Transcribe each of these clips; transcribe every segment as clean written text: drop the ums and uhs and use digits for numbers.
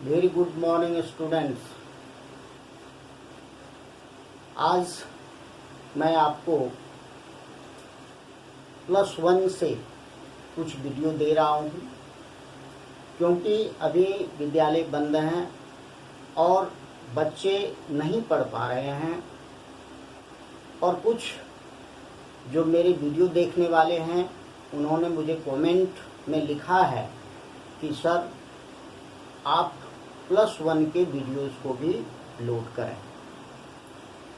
Very good morning students. आज मैं आपको +1 से कुछ वीडियो दे रहा हूँ क्योंकि अभी विद्यालय बंद हैं और बच्चे नहीं पढ़ पा रहे हैं और कुछ जो मेरे वीडियो देखने वाले हैं उन्होंने मुझे कमेंट में लिखा है कि सर आप +1 के वीडियोस को भी लोड करें।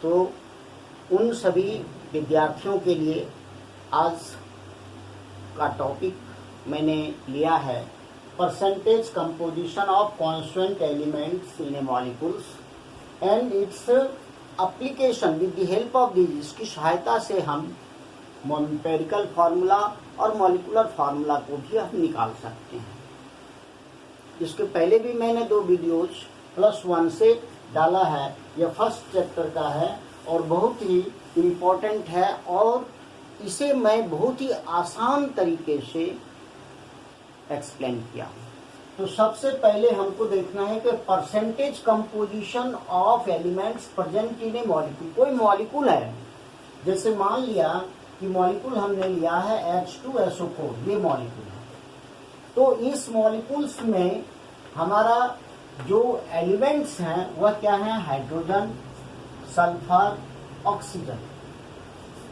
तो उन सभी विद्यार्थियों के लिए आज का टॉपिक मैंने लिया है percentage composition of constant elements in a molecules and its application with the help of these. इसकी सहायता से हम एम्पिरिकल फार्मूला और मॉलिक्यूलर फार्मूला को भी हम निकाल सकते हैं। इसके पहले भी मैंने 2 वीडियोज +1 से डाला है। यह फर्स्ट चैप्टर का है और बहुत ही इम्पोर्टेंट है और इसे मैं बहुत ही आसान तरीके से एक्सप्लेन किया। तो सबसे पहले हमको देखना है कि percentage composition of elements present in a molecule. कोई मॉलिक्यूल है, जैसे मान लिया कि मॉलिक्यूल हमने लिया है H2SO4, ये मॉलिक्यूल है। तो इस मॉलिक्यूल्स में हमारा जो एलिमेंट्स हैं वह क्या है? Hydrogen, sulphur, oxygen.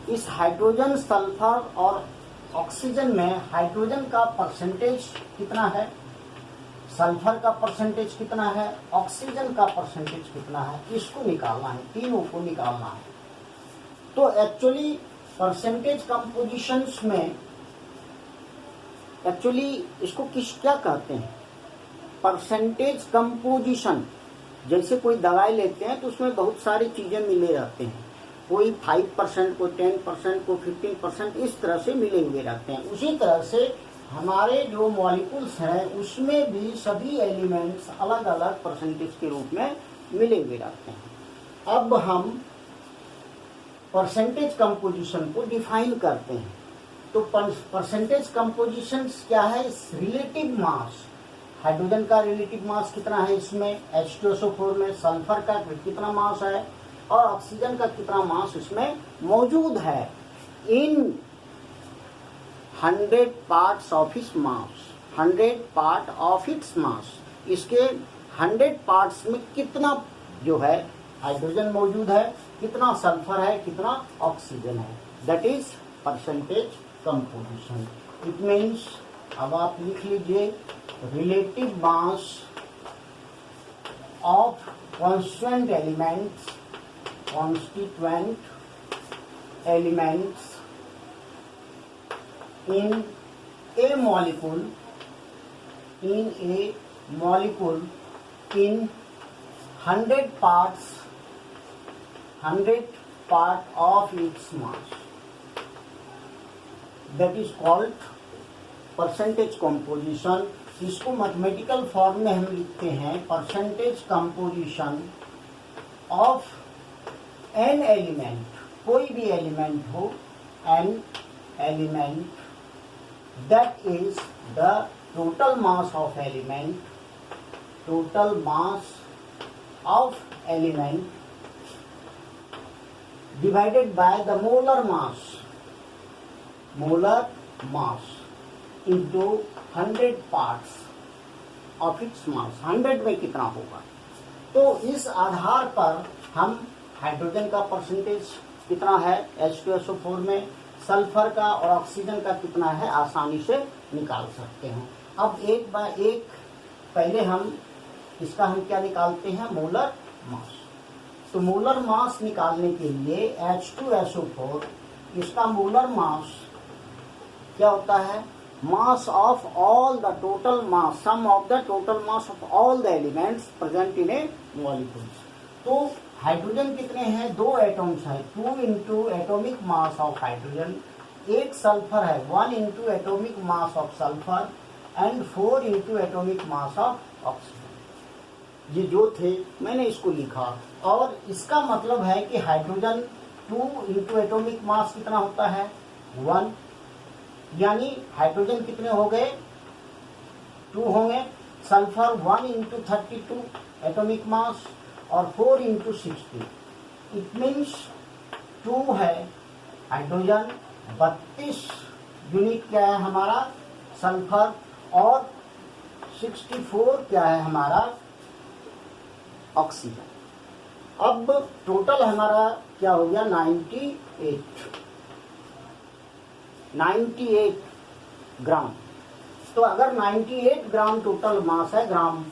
इस हाइड्रोजन, सल्फर और ऑक्सीजन में हाइड्रोजन का परसेंटेज कितना है, सल्फर का परसेंटेज कितना है, ऑक्सीजन का परसेंटेज कितना है, इसको निकालना है, तीनों को निकालना है। तो एक्चुअली परसेंटेज कंपोजिशंस में एक्चुअली इसको क्या कहते हैं? Percentage composition. जैसे कोई दवाई लेते हैं तो उसमें बहुत सारी चीजें मिले रहते हैं, कोई 5%, कोई 10%, कोई 15%, इस तरह से मिले हुए रहते हैं। उसी तरह से हमारे जो मॉलिक्यूल्स हैं उसमें भी सभी एलिमेंट्स अलग अलग परसेंटेज के रूप में मिले हुए रहते हैं। अब हम परसेंटेज कंपोजिशन को डिफाइन करते हैं। तो परसेंटेज कंपोजिशन क्या है? Relative mass. हाइड्रोजन का रिलेटिव मास कितना है इसमें H2SO4 में, सल्फर का कितना मास है और ऑक्सीजन का कितना मास इसमें मौजूद है इन 100 parts of its mass. 100 part of its mass, इसके 100 पार्ट्स में कितना जो है हाइड्रोजन मौजूद है, कितना सल्फर है, कितना ऑक्सीजन है। That is percentage composition. It means, अब आप लिख लीजिए, relative mass of constituent elements in a molecule in 100 parts, 100 part of its mass. That is called percentage composition. इसको मैथमेटिकल फॉर्म में हम लिखते हैं percentage composition of an element. कोई भी एलिमेंट हो, an element that is the total mass of element divided by the molar mass into 100 parts of its mass। 100 में कितना होगा? तो इस आधार पर हम हाइड्रोजन का परसेंटेज कितना है H2SO4 में, सल्फर का और ऑक्सीजन का कितना है आसानी से निकाल सकते हैं। अब एक बार एक पहले हम इसका क्या निकालते हैं? Molar mass. तो मोलर मास निकालने के लिए H2SO4, इसका मोलर मास क्या होता है? Mass of all the total mass, sum of the total mass of all the elements present in a molecules. तो हाइड्रोजन कितने हैं? 2 एटम्स है, 2 into atomic mass of hydrogen. एक सल्फर है, 1 into atomic mass of sulphur and 4 into atomic mass of oxygen. ये जो थे मैंने इसको लिखा और इसका मतलब है कि हाइड्रोजन 2 इंटू एटोमिक मास कितना होता है? 1। यानी हाइड्रोजन कितने हो गए? 2 होंगे सल्फर 1 इंटू 32 एटॉमिक मास और 4 इंटू 60, इट मीन्स 2 है हाइड्रोजन, 32 यूनिट क्या है हमारा सल्फर, और 64 क्या है हमारा ऑक्सीजन। अब टोटल हमारा क्या हो गया 98 ग्राम। तो अगर 98 ग्राम टोटल मास है, ग्राम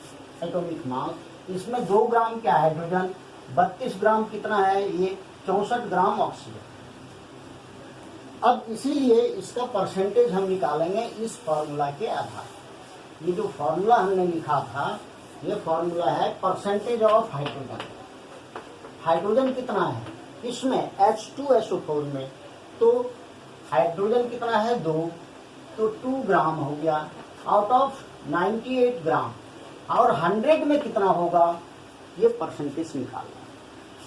एटॉमिक मास, इसमें 2 ग्राम क्या है हाइड्रोजन, 32 ग्राम कितना है ये 64 ग्राम ऑक्सीजन। अब इसीलिए इसका परसेंटेज हम निकालेंगे इस फॉर्मूला के आधार। ये जो फॉर्मूला हमने लिखा था ये फॉर्मूला है परसेंटेज ऑफ हाइड्रोजन। हाइड्रोजन कितना है इसमें H2SO4 में, तो हाइड्रोजन कितना है 2, तो 2 ग्राम हो गया आउट ऑफ 98 ग्राम, और 100 में कितना होगा ये परसेंटेज निकालना।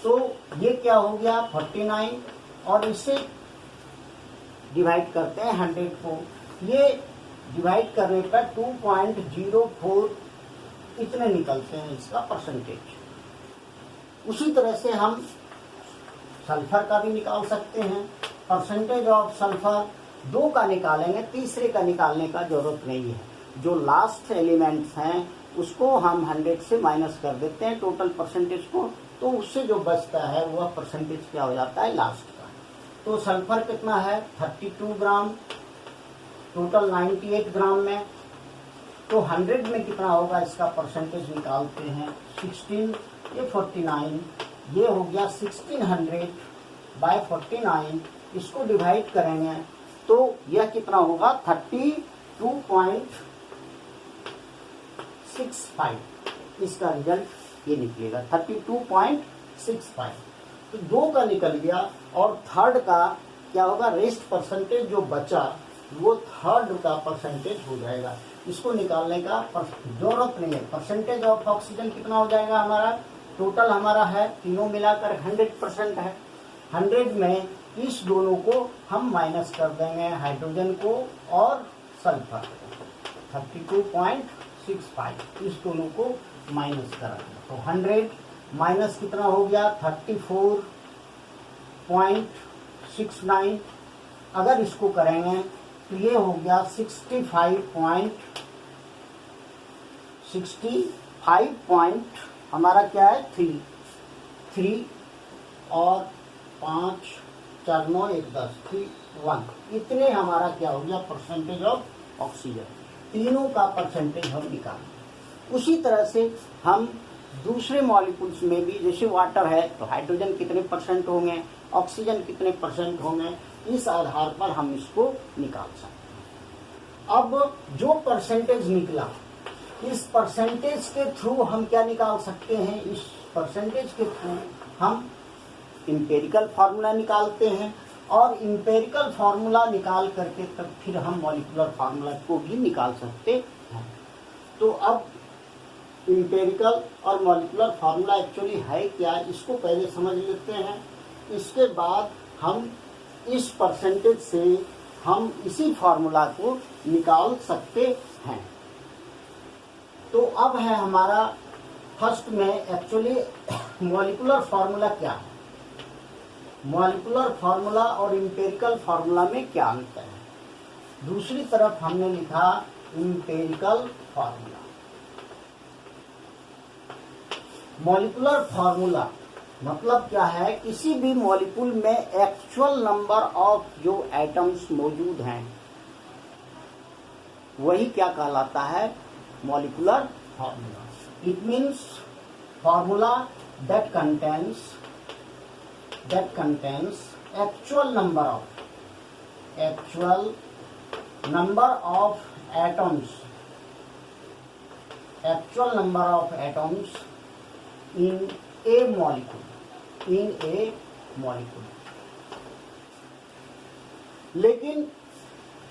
तो ये क्या हो गया 49, और इससे डिवाइड करते हैं 100 को, ये डिवाइड करने पर 2.04 इतने निकलते हैं इसका परसेंटेज। उसी तरह से हम सल्फर का भी निकाल सकते हैं। परसेंटेज ऑफ सल्फर 2 का निकालेंगे, तीसरे का निकालने का जरूरत नहीं है। जो लास्ट एलिमेंट्स हैं उसको हम 100 से माइनस कर देते हैं टोटल परसेंटेज को, तो उससे जो बचता है वह परसेंटेज क्या हो जाता है लास्ट का। तो सल्फर कितना है 32 ग्राम, टोटल 98 ग्राम में, तो 100 में कितना होगा इसका परसेंटेज निकालते हैं 16, ये 49, ये हो गया 1600 बाय 49, इसको डिवाइड करेंगे तो यह कितना होगा 32.65, इसका रिजल्ट ये निकलेगा 32.65। तो 2 का निकल गया, और थर्ड का क्या होगा, रेस्ट परसेंटेज जो बचा वो थर्ड का परसेंटेज हो जाएगा। इसको निकालने का जरूरत नहीं है। परसेंटेज ऑफ ऑक्सीजन कितना हो जाएगा हमारा, टोटल हमारा है तीनों मिलाकर 100% है। 100 में इस दोनों को हम माइनस कर देंगे, हाइड्रोजन को और सल्फर को, 32.65 इस दोनों को माइनस करेंगे तो 100 माइनस कितना हो गया 34.69। अगर इसको करेंगे तो ये हो गया 65 हमारा क्या है 3 और 5 4 9 1 10 3 1, इतने हमारा क्या हो गया परसेंटेज ऑफ ऑक्सीजन। तीनों का परसेंटेज हम निकालें। उसी तरह से हम दूसरे मॉलिक्यूल्स में भी, जैसे वाटर है तो हाइड्रोजन कितने परसेंट होंगे, ऑक्सीजन कितने परसेंट होंगे, इस आधार पर हम इसको निकाल सकते हैं। अब जो परसेंटेज निकला, इस परसेंटेज के थ्रू हम क्या निकाल सकते हैं, इस परसेंटेज के थ्रू हम इंपेरिकल फार्मूला निकालते हैं, और इंपेरिकल फार्मूला निकाल करके तब फिर हम मॉलिक्यूलर फार्मूला को भी निकाल सकते हैं। तो अब इंपेरिकल और मॉलिक्यूलर फार्मूला एक्चुअली है क्या, इसको पहले समझ लेते हैं। इसके बाद हम इस परसेंटेज से हम इसी फार्मूला को निकाल सकते हैं। तो अब है हमारा फर्स्ट में एक्चुअली मॉलिक्यूलर फार्मूला क्या है, मॉलिक्यूलर फार्मूला और इंपेरिकल फार्मूला में क्या अंतर है। दूसरी तरफ हमने लिखा इंपेरिकल फार्मूला। मॉलिक्यूलर फार्मूला मतलब क्या है, किसी भी मॉलिक्यूल में एक्चुअल नंबर ऑफ जो एटम्स मौजूद हैं वही क्या कहलाता है molecular formula. It means formula that contains actual number of atoms in a molecule। लेकिन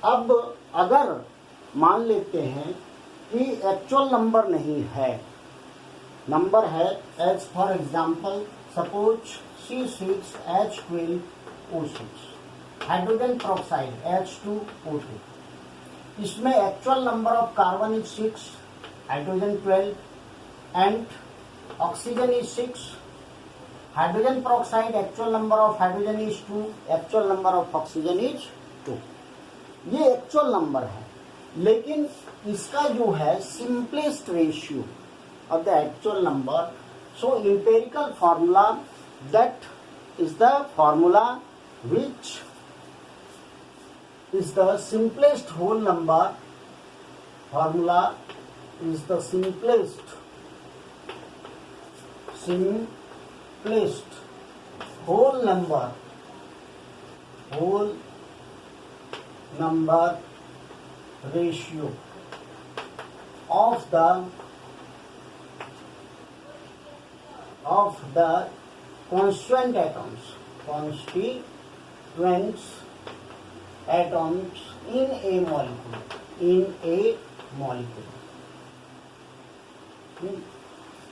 अब अगर मान लेते हैं कि एक्चुअल नंबर नहीं है, नंबर है as for example suppose C6H12O6 hydrogen peroxide H2O2, इसमें actual number of carbon is 6 hydrogen 12, and oxygen is 6. Hydrogen peroxide, actual number of hydrogen is 2, actual number of oxygen is 2. ये actual number है, लेकिन इसका जो है simplest ratio of the actual number, so empirical formula that is the formula which is the simplest whole number. Formula is the simplest whole number ratio of the constituent atoms in a molecule.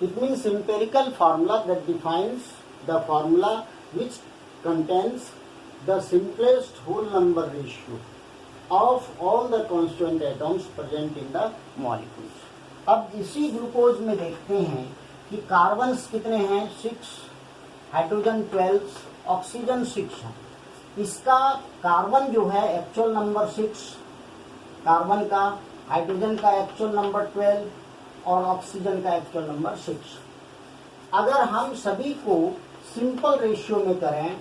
It means empirical formula that defines the formula which contains the simplest whole number ratio of all the constituent atoms present in the molecules. अब इसी glucose में देखते हैं कि carbons कितने हैं, 6, hydrogen 12, oxygen 6 है। इसका कार्बन जो है एक्चुअल नंबर 6 कार्बन का, हाइड्रोजन का एक्चुअल नंबर 12 और ऑक्सीजन का एक्चुअल नंबर 6। अगर हम सभी को सिंपल रेशियो में करें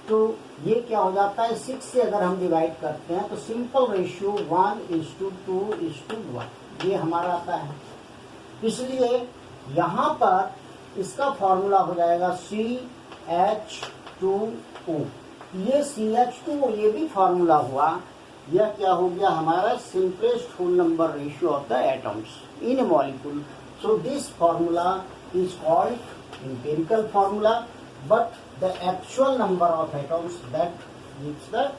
तो ये क्या हो जाता है, 6 से अगर हम डिवाइड करते हैं तो सिंपल रेशियो 1:2:1 ये हमारा आता है। इसलिए यहाँ पर इसका फॉर्मूला हो जाएगा CH2O। ये CH2O ये भी फॉर्मूला हुआ, यह क्या हो गया हमारा simplest whole number ratio of the atoms in a molecule. So this formula is called empirical formula, but the actual number of atoms that gives the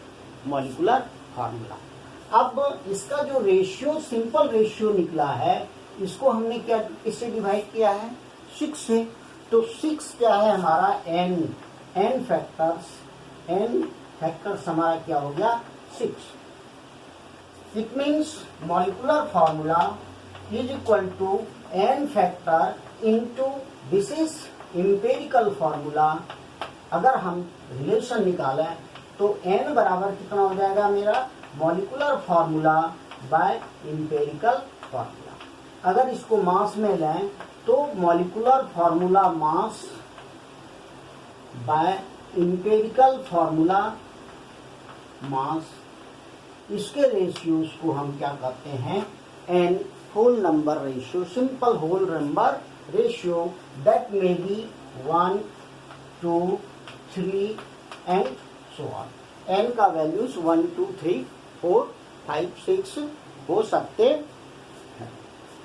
molecular formula. अब इसका जो रेशियो सिंपल रेशियो निकला है, इसको हमने क्या इससे divide किया है, 6 से। तो 6 क्या है हमारा n फैक्टर्स हमारा क्या हो गया 6। It means molecular formula is equal to n factor into, this is empirical formula. अगर हम रिलेशन निकालें तो n बराबर कितना हो जाएगा मेरा molecular formula by empirical formula. अगर इसको मास में लें तो molecular formula mass by empirical formula mass, इसके रेशियोज को हम क्या कहते हैं n whole number ratio, simple whole number ratio that may be 1, 2, 3 and so on. n का वैल्यूज 1, 2, 3, 4, 5, 6 हो सकते हैं।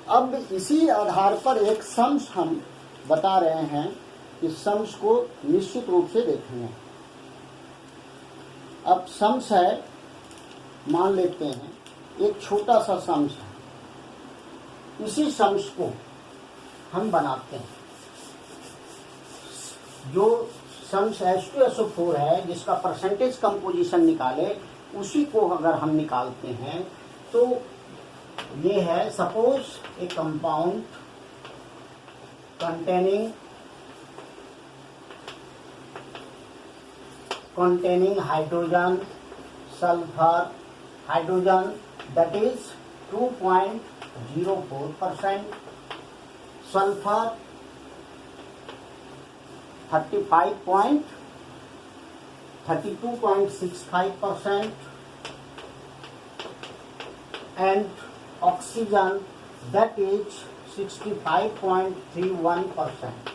अब इसी आधार पर एक सम्स हम बता रहे हैं, इस सम्स को निश्चित रूप से देखेंगे। अब सम्स है, मान लेते हैं एक छोटा सा सम्स है, इसी सम्स को हम बनाते हैं। जो सम्स H2SO4 है जिसका परसेंटेज कंपोजिशन निकाले, उसी को अगर हम निकालते हैं तो ये है, suppose A compound containing hydrogen, sulfur, hydrogen that is 2.04%, sulfur 32.65%, and oxygen that is 65.31%।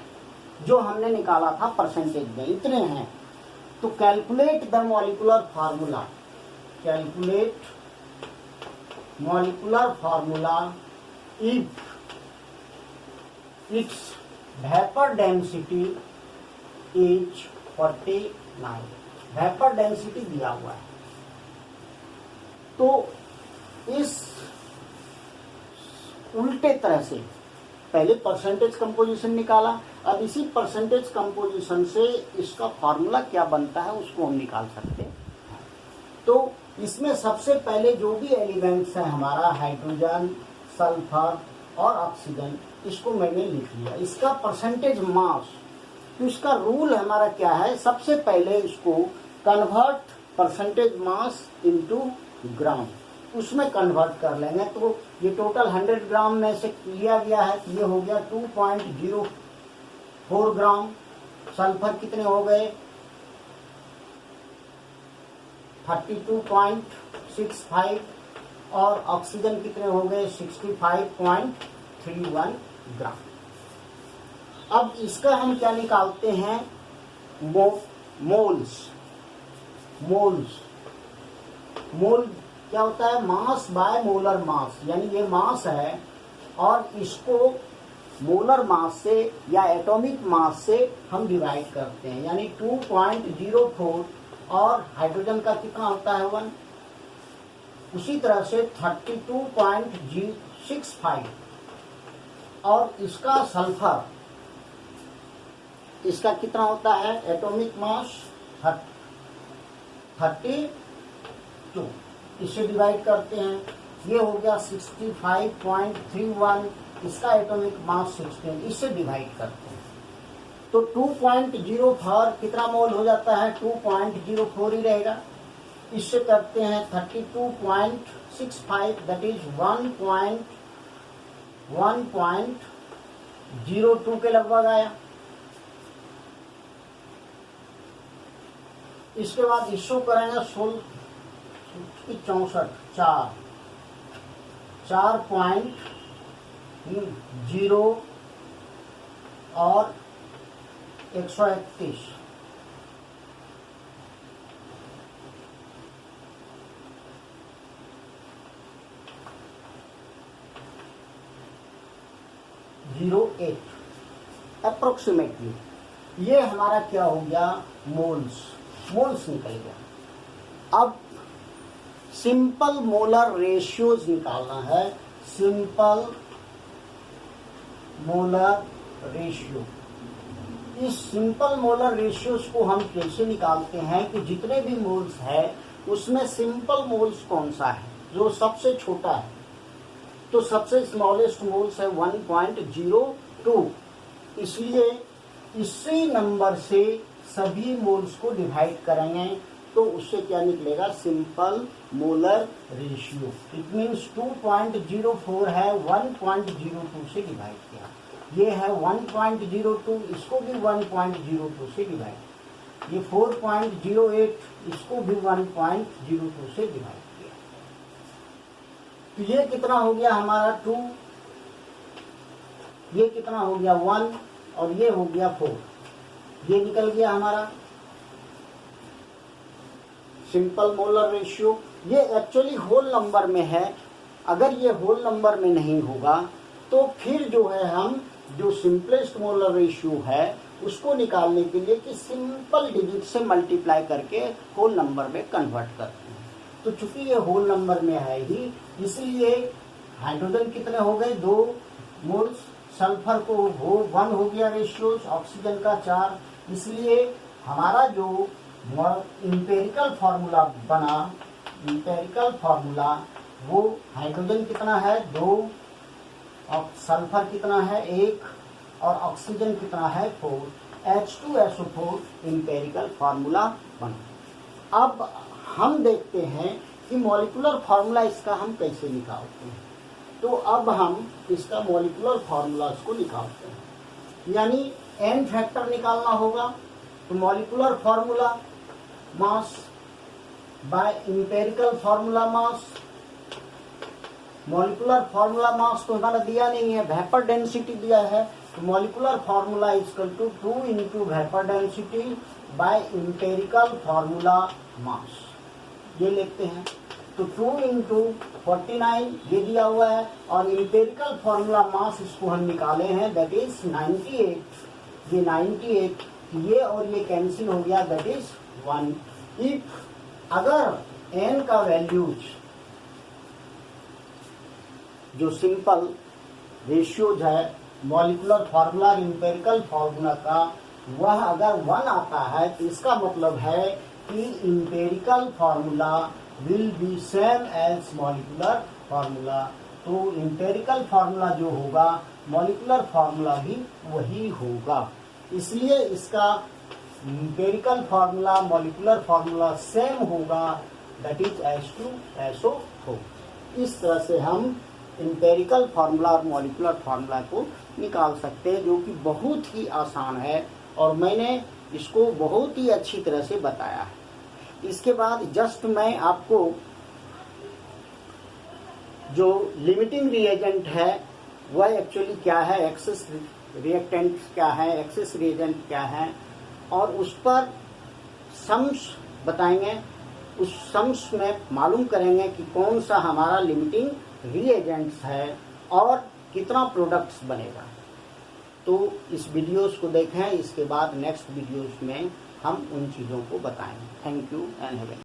जो हमने निकाला था परसेंटेज में इतने हैं। तो calculate the molecular formula, calculate molecular formula if it's vapour density is 49। Vapour density दिया हुआ है, तो इस उल्टे तरह से पहले परसेंटेज कंपोजिशन निकाला, अब इसी परसेंटेज कंपोजिशन से इसका फार्मूला क्या बनता है उसको हम निकाल सकते हैं। तो इसमें सबसे पहले जो भी एलिमेंट्स है हमारा हाइड्रोजन, सल्फर, और ऑक्सीजन, इसको मैंने लिख लिया। इसका परसेंटेज मास, तो इसका रूल हमारा क्या है, सबसे पहले इसको convert percentage mass into gram, उसमें कन्वर्ट कर लेंगे। तो ये टोटल 100 ग्राम में से लिया गया है, ये हो गया 2.04 ग्राम। सल्फर कितने हो गए, 32.65, और ऑक्सीजन कितने हो गए, 65.31 ग्राम। अब इसका हम क्या निकालते हैं, मोल्स। मोल क्या होता है, मास बाय मोलर मास, यानी ये मास है और इसको मोलर मास से या एटॉमिक मास से हम डिवाइड करते हैं, यानी 2.04, और हाइड्रोजन का कितना होता है 1, उसी तरह से 32.65, और इसका सल्फर, इसका कितना होता है एटॉमिक मास 32, इससे डिवाइड करते हैं, ये हो गया 65.31, इसका एटॉमिक मास 16, इससे डिवाइड करते हैं तो 2.04 कितना मोल हो जाता है, 2.04 ही रहेगा। इससे करते हैं 32.65, दैट इज 1.02 के लगभग आया। इसके बाद इसको करेंगे 64, 4.0 और 131, अप्रोक्सीमेटली ये हमारा क्या हो गया, मोल्स निकल गया। अब सिंपल मोलर रेशियोज निकालना है, सिंपल मोलर रेशियो। इस सिंपल मोलर रेशियोज को हम कैसे निकालते हैं कि जितने भी मोल्स है उसमें सिंपल मोल्स कौन सा है, जो सबसे छोटा है, तो सबसे स्मॉलेस्ट मोल्स है 1.02, इसलिए इसी नंबर से सभी मोल्स को डिवाइड करेंगे तो उससे क्या निकलेगा, simple molar ratio. It means 2.04 है, 1.02 से डिवाइड किया, ये है 1.02, इसको भी 1.02 से डिवाइड, ये 4.08, इसको भी 1.02 से डिवाइड किया। तो ये कितना हो गया हमारा 2, ये कितना हो गया 1, और ये हो गया 4, ये निकल गया हमारा सिंपल मोलर रेशियो। ये एक्चुअली होल नंबर में है, अगर ये होल नंबर में नहीं होगा तो फिर जो है हम जो सिंपलेस्ट मोलर रेशियो है उसको निकालने के लिए कि सिंपल डिजिट से मल्टीप्लाई करके होल नंबर में कन्वर्ट करते हैं। तो चूंकि ये होल नंबर में है ही, इसलिए हाइड्रोजन कितने हो गए 2 मोल्स, सल्फर को 1 हो गया रेशियो, ऑक्सीजन का 4, इसलिए हमारा जो इंपेरिकल फार्मूला बना, इंपेरिकल फार्मूला वो हाइड्रोजन कितना है 2, और सल्फर कितना है 1, और ऑक्सीजन कितना है 4, H2SO4 इंपेरिकल फार्मूला बना। अब हम देखते हैं कि मॉलिक्यूलर फार्मूला इसका हम कैसे निकालते हैं। तो अब हम इसका मॉलिक्यूलर फार्मूला इसको निकालते हैं, यानी n फैक्टर निकालना होगा। तो molecular formula mass by empirical formula mass, molecular formula mass तो हमारा दिया नहीं है, वेपर डेंसिटी दिया है, तो molecular formula equal to 2 into vapour density by empirical formula mass, ये लिखते हैं। तो 2 इंटू 49 ये दिया हुआ है, और इंपेरिकल फार्मूला मास इसको हम निकाले हैं, दैट इज 98, ये 98, ये और ये कैंसिल हो गया, दैट इज 1। इफ अगर n का वैल्यूज जो सिंपल रेशियोज है मॉलिक्यूलर फार्मूला और इंपेरिकल फार्मूला का, वह अगर 1 आता है तो इसका मतलब है कि empirical formula will be same as molecular formula. तो एम्पिरिकल फार्मूला जो होगा मॉलिक्यूलर फार्मूला भी वही होगा। इसलिए इसका empirical formula molecular formula same होगा, दैट इज H2SO4। इस तरह से हम एम्पिरिकल फार्मूला और मॉलिक्यूलर फार्मूला को निकाल सकते हैं, जो कि बहुत ही आसान है और मैंने इसको बहुत ही अच्छी तरह से बताया है। इसके बाद जस्ट मैं आपको जो लिमिटिंग रिएजेंट है वह एक्चुअली क्या है, एक्सेस रिएक्टेंट क्या है, एक्सेस रिएजेंट क्या है, और उस पर सम्स बताएंगे। उस सम्स में मालूम करेंगे कि कौन सा हमारा लिमिटिंग रिएजेंट्स है और कितना प्रोडक्ट्स बनेगा। तो इस वीडियोस को देखें, इसके बाद नेक्स्ट वीडियोस में हम उन चीज़ों को बताएंगे। Thank you and have